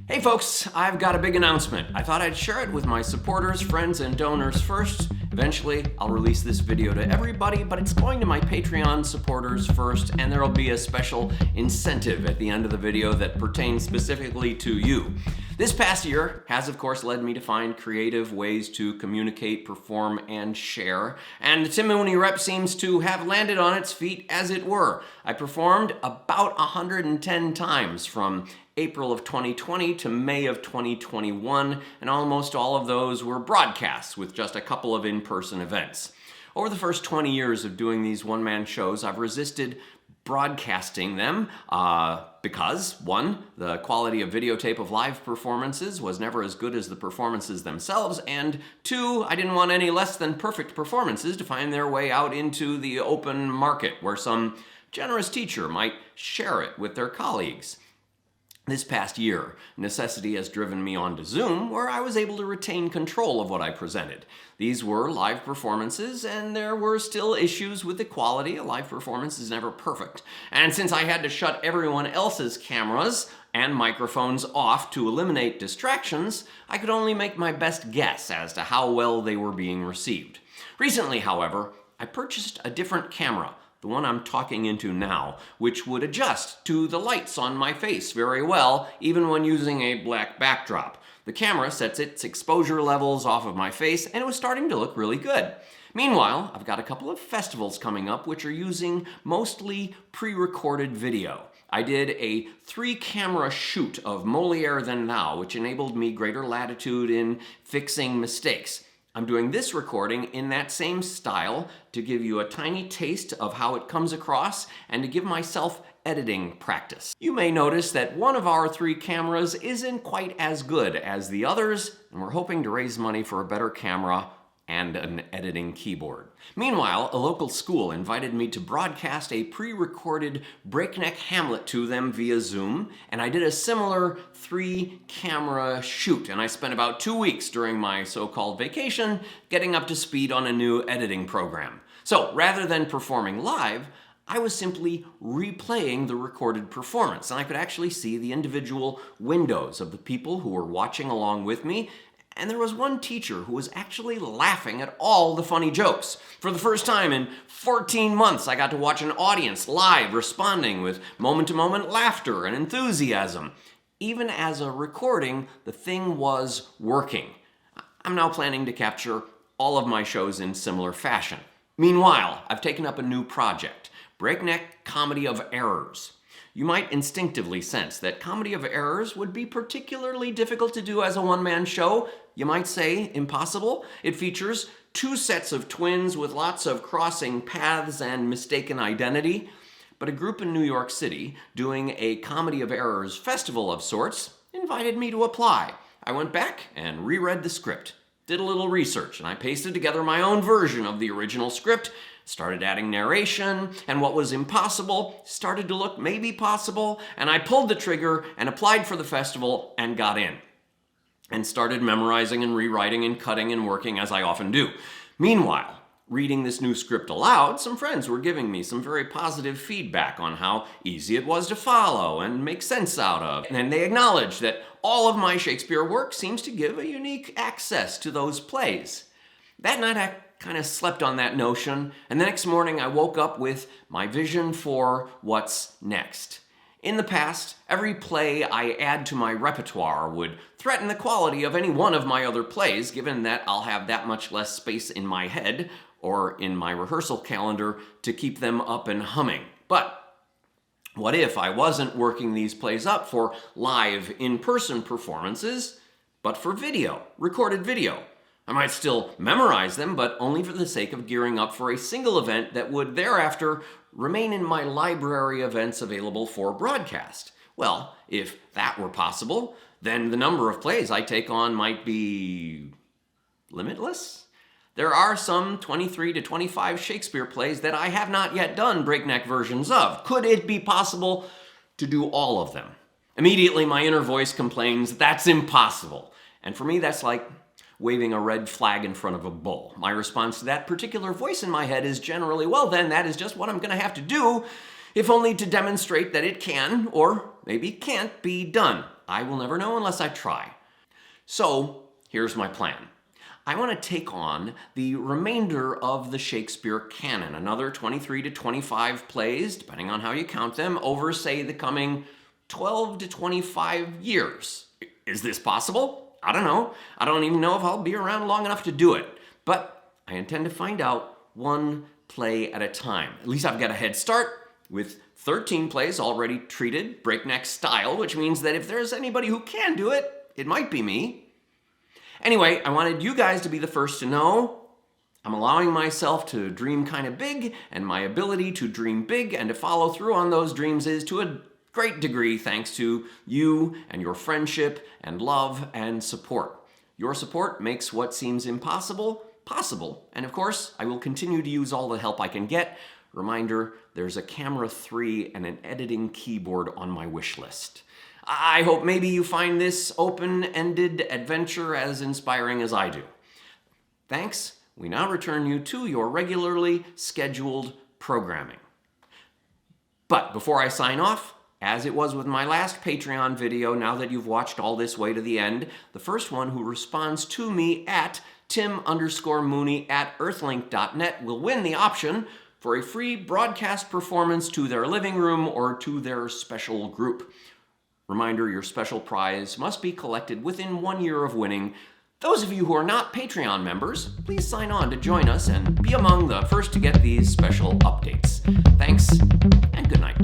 Hey folks, I've got a big announcement. I thought I'd share it with my supporters, friends, and donors first. Eventually, I'll release this video to everybody, but it's going to my Patreon supporters first, and there'll be a special incentive at the end of the video that pertains specifically to you. This past year has, of course, led me to find creative ways to communicate, perform, and share, and the Tim Mooney rep seems to have landed on its feet, as it were. I performed about 110 times from April of 2020 to May of 2021, and almost all of those were broadcasts with just a couple of in-person events. Over the first 20 years of doing these one-man shows, I've resisted broadcasting them because, one, the quality of videotape of live performances was never as good as the performances themselves, and two, I didn't want any less than perfect performances to find their way out into the open market where some generous teacher might share it with their colleagues. This past year, necessity has driven me onto Zoom, where I was able to retain control of what I presented. These were live performances, and there were still issues with the quality. A live performance is never perfect. And since I had to shut everyone else's cameras and microphones off to eliminate distractions, I could only make my best guess as to how well they were being received. Recently, however, I purchased a different camera, the one I'm talking into now, which would adjust to the lights on my face very well, even when using a black backdrop. The camera sets its exposure levels off of my face, and it was starting to look really good. Meanwhile, I've got a couple of festivals coming up which are using mostly pre-recorded video. I did a 3-camera shoot of Moliere Than Thou, which enabled me greater latitude in fixing mistakes. I'm doing this recording in that same style to give you a tiny taste of how it comes across and to give myself editing practice. You may notice that one of our 3 cameras isn't quite as good as the others, and we're hoping to raise money for a better camera and an editing keyboard. Meanwhile, a local school invited me to broadcast a pre-recorded breakneck Hamlet to them via Zoom, and I did a similar 3-camera shoot, and I spent about 2 weeks during my so-called vacation getting up to speed on a new editing program. So, rather than performing live, I was simply replaying the recorded performance, and I could actually see the individual windows of the people who were watching along with me. And there was one teacher who was actually laughing at all the funny jokes. For the first time in 14 months, I got to watch an audience live responding with moment-to-moment laughter and enthusiasm. Even as a recording, the thing was working. I'm now planning to capture all of my shows in similar fashion. Meanwhile, I've taken up a new project, Breakneck Comedy of Errors. You might instinctively sense that Comedy of Errors would be particularly difficult to do as a one-man show. You might say impossible. It features 2 sets of twins with lots of crossing paths and mistaken identity. But a group in New York City doing a Comedy of Errors festival of sorts invited me to apply. I went back and reread the script, did a little research, and I pasted together my own version of the original script, started adding narration, and what was impossible started to look maybe possible, and I pulled the trigger and applied for the festival and got in. And started memorizing and rewriting and cutting and working as I often do. Meanwhile, reading this new script aloud, some friends were giving me some very positive feedback on how easy it was to follow and make sense out of. And they acknowledged that all of my Shakespeare work seems to give a unique access to those plays. That night I kind of slept on that notion, and the next morning I woke up with my vision for what's next. In the past, every play I add to my repertoire would threaten the quality of any one of my other plays, given that I'll have that much less space in my head or in my rehearsal calendar to keep them up and humming. But what if I wasn't working these plays up for live, in-person performances, but for video, recorded video? I might still memorize them, but only for the sake of gearing up for a single event that would thereafter remain in my library events available for broadcast. Well, if that were possible, then the number of plays I take on might be limitless. There are some 23 to 25 Shakespeare plays that I have not yet done breakneck versions of. Could it be possible to do all of them? Immediately, my inner voice complains, that's impossible. And for me, that's like waving a red flag in front of a bull. My response to that particular voice in my head is generally, well then, that is just what I'm going to have to do, if only to demonstrate that it can, or maybe can't, be done. I will never know unless I try. So, here's my plan. I want to take on the remainder of the Shakespeare canon, another 23 to 25 plays, depending on how you count them, over, say, the coming 12 to 25 years. Is this possible? I don't know. I don't even know if I'll be around long enough to do it. But I intend to find out one play at a time. At least I've got a head start with 13 plays already treated breakneck style, which means that if there's anybody who can do it, it might be me. Anyway, I wanted you guys to be the first to know. I'm allowing myself to dream kind of big, and my ability to dream big and to follow through on those dreams is to a great degree thanks to you and your friendship and love and support. Your support makes what seems impossible possible. And of course, I will continue to use all the help I can get. Reminder, there's a camera 3 and an editing keyboard on my wish list. I hope maybe you find this open-ended adventure as inspiring as I do. Thanks. We now return you to your regularly scheduled programming. But before I sign off, as it was with my last Patreon video, now that you've watched all this way to the end, the first one who responds to me at tim_mooney@earthlink.net will win the option for a free broadcast performance to their living room or to their special group. Reminder, your special prize must be collected within 1 year of winning. Those of you who are not Patreon members, please sign on to join us and be among the first to get these special updates. Thanks, and good night.